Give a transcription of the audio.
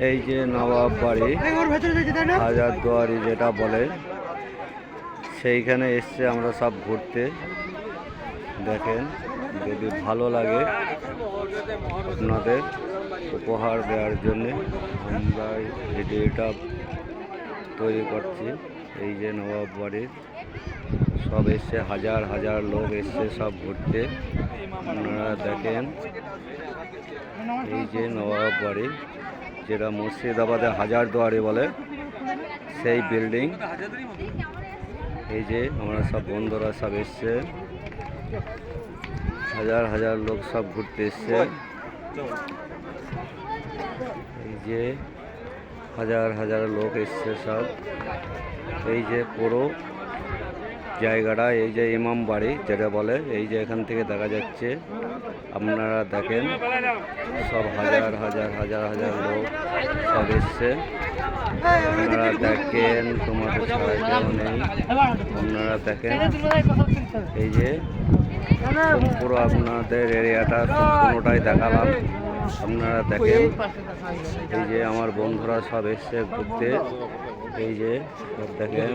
এই যে নবাব বাড়ি হাজারদুয়ারি যেটা বলে, সেইখানে এসছে আমরা সব ঘুরতে। দেখেন, যদি ভালো লাগে আপনাদের উপহার দেওয়ার জন্যে আমরা এই ভিডিওটা তৈরি করছি। এই যে নবাব বাড়ির সব এসছে, হাজার হাজার লোক এসছে সব ঘুরতে। আপনারা দেখেন, এই যে নবাব বাড়ি যেটা মুর্শিদাবাদে হাজারদুয়ারি বলে, সেই বিল্ডিং। এই যে আমরা সব বন্ধুরা সব এসছে, হাজার হাজার লোক সব ঘুরতে এসছে। এই যে হাজার হাজার লোক এসছে সব। এই যে পুরো জায়গাটা, এই যে ইমাম বাড়ি যেটা বলে, এই যে এখান থেকে দেখা যাচ্ছে। আপনারা দেখেন, সব হাজার হাজার হাজার হাজার লোক সব এসছে। আপনারা দেখেন, তোমাদের ছাড়া কেউ নেই। আপনারা দেখেন, এই যে পুরো আপনাদের এরিয়াটা কোনোটাই দেখালাম। আপনারা দেখেন, এই যে আমার বন্ধুরা সব এসছে ঘুরতে। এই যে সব দেখেন।